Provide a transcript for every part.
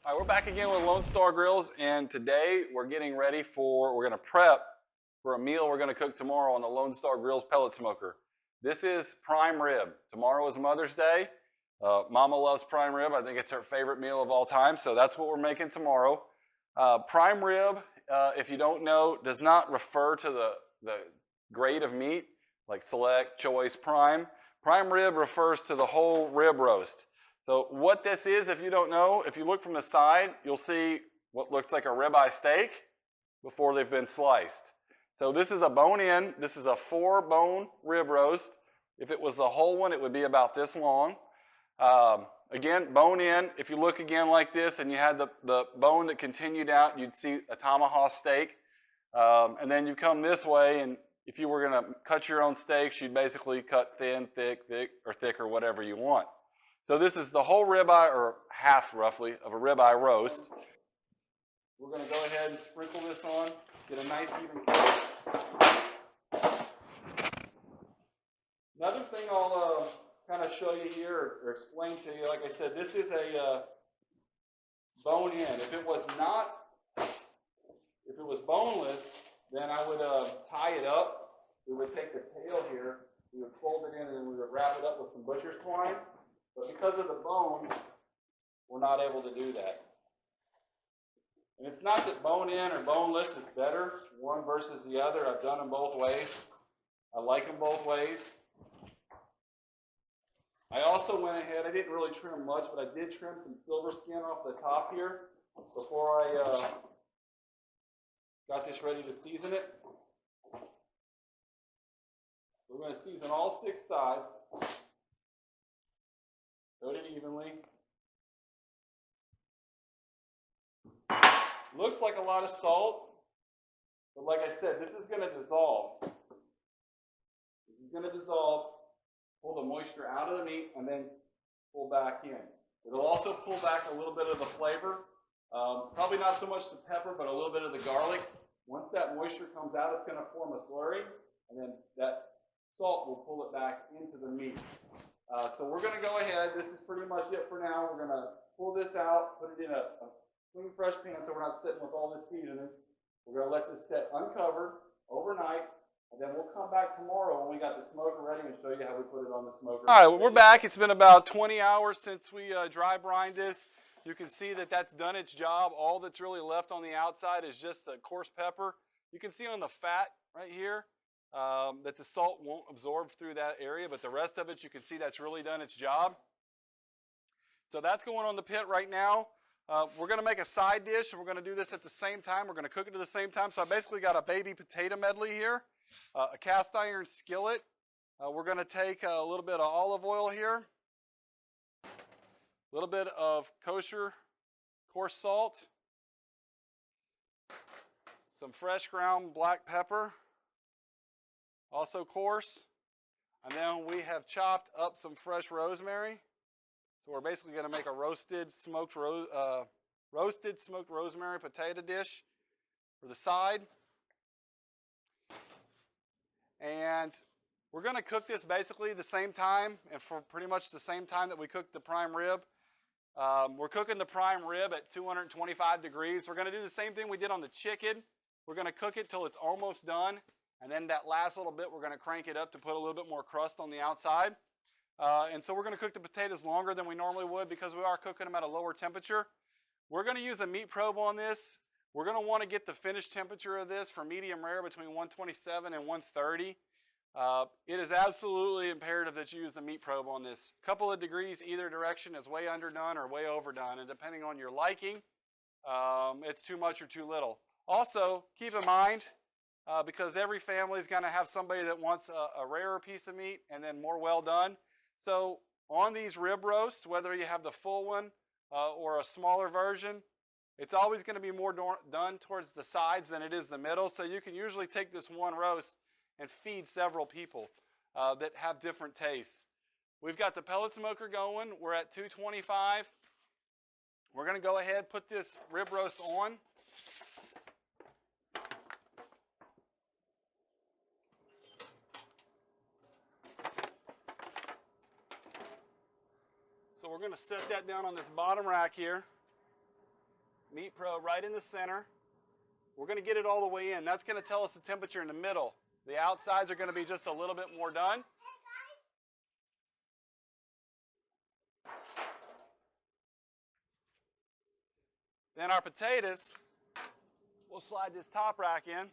All right, we're back again with Lone Star Grillz, and today we're getting ready we're going to prep for a meal we're going to cook tomorrow on the Lone Star Grillz pellet smoker. This is prime rib. Tomorrow is Mother's Day. Mama loves prime rib. I think it's her favorite meal of all time, so that's what we're making tomorrow. Prime rib, if you don't know, does not refer to the grade of meat, like select, choice, prime. Prime rib refers to the whole rib roast. So what this is, if you don't know, if you look from the side, you'll see what looks like a ribeye steak before they've been sliced. So this is a bone-in. This is a 4-bone rib roast. If it was a whole one, it would be about this long. Again, bone-in. If you look again like this and you had the bone that continued out, you'd see a tomahawk steak. And then you come this way, and if you were going to cut your own steaks, you'd basically cut thin, thick, or whatever you want. So this is the whole ribeye, or half roughly, of a ribeye roast. We're going to go ahead and sprinkle this on, get a nice even coat. Another thing I'll kind of show you here or explain to you, like I said, this is a bone-in. If it was boneless, then I would tie it up. We would take the tail here, we would fold it in, and then we would wrap it up with some butcher's twine. But because of the bone, we're not able to do that. And it's not that bone-in or boneless is better, one versus the other. I've done them both ways. I like them both ways. I also went ahead, I didn't really trim much, but I did trim some silver skin off the top here before I got this ready to season it. We're going to season all 6 sides. Coat it evenly. Looks like a lot of salt, but like I said, this is going to dissolve. This is going to dissolve, pull the moisture out of the meat, and then pull back in. It'll also pull back a little bit of the flavor. Probably not so much the pepper, but a little bit of the garlic. Once that moisture comes out, it's going to form a slurry, and then that salt will pull it back into the meat. So we're going to go ahead. This is pretty much it for now. We're going to pull this out, put it in a clean, fresh pan so we're not sitting with all this seasoning. We're going to let this set uncovered overnight, and then we'll come back tomorrow when we got the smoker ready and show you how we put it on the smoker. All right, well, we're back. It's been about 20 hours since we dry brined this. You can see that that's done its job. All that's really left on the outside is just the coarse pepper. You can see on the fat right here that the salt won't absorb through that area, but the rest of it, you can see that's really done its job. So that's going on the pit right now. We're going to make a side dish, and we're going to do this at the same time. We're going to cook it at the same time. So I basically got a baby potato medley here, a cast iron skillet. We're going to take a little bit of olive oil here, a little bit of kosher coarse salt, some fresh ground black pepper, also coarse, and then we have chopped up some fresh rosemary. So we're basically going to make a roasted smoked rosemary potato dish for the side. And we're going to cook this basically the same time, and for pretty much the same time that we cooked the prime rib. We're cooking the prime rib at 225 degrees. We're going to do the same thing we did on the chicken. We're going to cook it till it's almost done. And then that last little bit, we're going to crank it up to put a little bit more crust on the outside. And so we're going to cook the potatoes longer than we normally would because we are cooking them at a lower temperature. We're going to use a meat probe on this. We're going to want to get the finished temperature of this for medium rare between 127 and 130. It is absolutely imperative that you use the meat probe on this. A couple of degrees either direction is way underdone or way overdone. And depending on your liking, it's too much or too little. Also, keep in mind, because every family is going to have somebody that wants a rarer piece of meat and then more well done. So on these rib roasts, whether you have the full one or a smaller version, it's always going to be more done towards the sides than it is the middle. So you can usually take this one roast and feed several people that have different tastes. We've got the pellet smoker going. We're at 225. We're going to go ahead and put this rib roast on. So we're going to set that down on this bottom rack here. meat probe right in the center. We're going to get it all the way in. That's going to tell us the temperature in the middle. The outsides are going to be just a little bit more done. Then our potatoes, we'll slide this top rack in.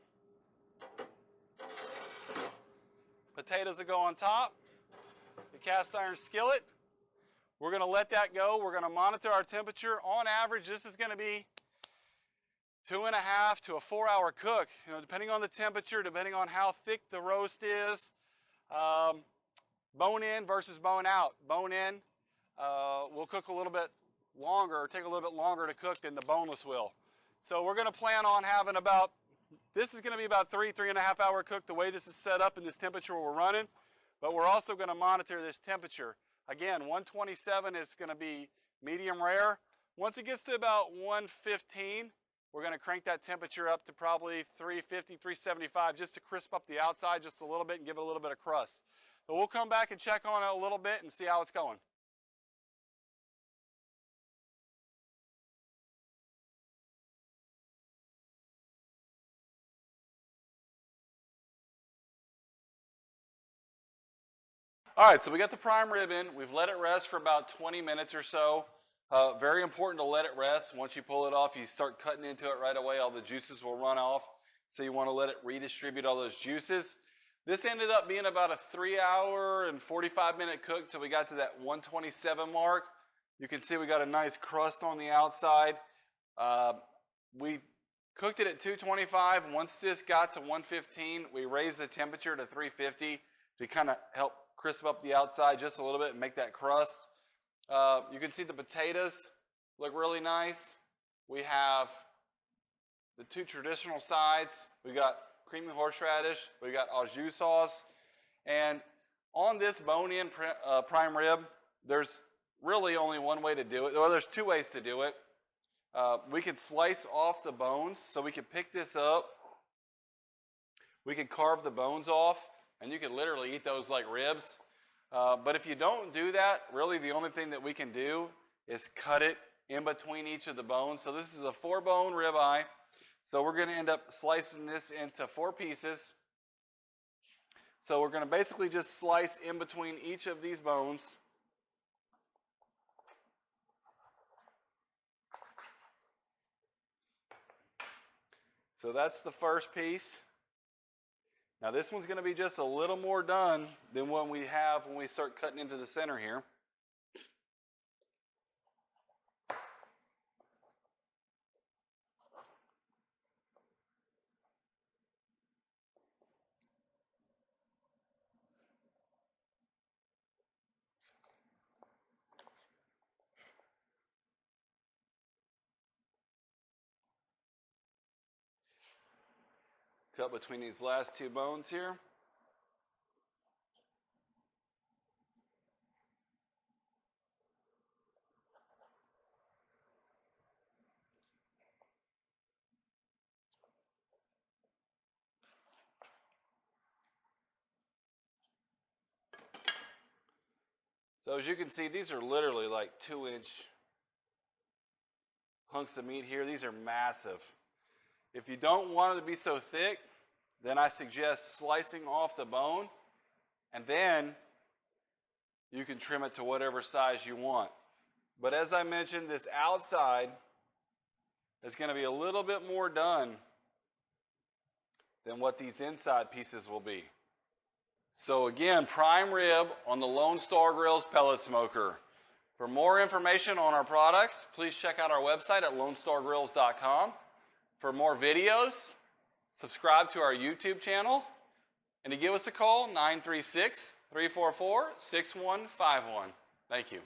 Potatoes will go on top. The cast iron skillet. We're going to let that go. We're going to monitor our temperature. On average, this is going to be 2.5 to a 4-hour cook. You know, depending on the temperature, depending on how thick the roast is. Bone in versus bone out. Bone in will cook a little bit longer, or take a little bit longer to cook than the boneless will. So we're going to plan on having about, this is going to be about 3.5 hour cook the way this is set up and this temperature we're running. But we're also going to monitor this temperature. Again, 127 is going to be medium rare. Once it gets to about 115, we're going to crank that temperature up to probably 350, 375 just to crisp up the outside just a little bit and give it a little bit of crust. So we'll come back and check on it a little bit and see how it's going. All right, so we got the prime rib in. We've let it rest for about 20 minutes or so. Very important to let it rest. Once you pull it off, you start cutting into it right away. All the juices will run off. So you want to let it redistribute all those juices. This ended up being about a 3-hour and 45-minute cook till we got to that 127 mark. You can see we got a nice crust on the outside. We cooked it at 225. Once this got to 115, we raised the temperature to 350 to kind of help crisp up the outside just a little bit and make that crust. You can see the potatoes look really nice. We have the two traditional sides. We got creamy horseradish. We got au jus sauce. And on this bone-in prime rib, there's really only one way to do it. Well, there's two ways to do it. We could slice off the bones, so we could pick this up. We could carve the bones off, and you could literally eat those like ribs. But if you don't do that, really the only thing that we can do is cut it in between each of the bones. So this is a 4-bone ribeye. So we're going to end up slicing this into 4 pieces. So we're going to basically just slice in between each of these bones. So that's the first piece. Now this one's going to be just a little more done than what we have when we start cutting into the center here. Cut between these last 2 bones here. So as you can see, these are literally like 2-inch hunks of meat here. These are massive. If you don't want it to be so thick, then I suggest slicing off the bone, and then you can trim it to whatever size you want. But as I mentioned, this outside is going to be a little bit more done than what these inside pieces will be. So again, prime rib on the Lone Star Grillz pellet smoker. For more information on our products, please check out our website at lonestargrills.com. For more videos, subscribe to our YouTube channel, and to give us a call, 936-344-6151. Thank you.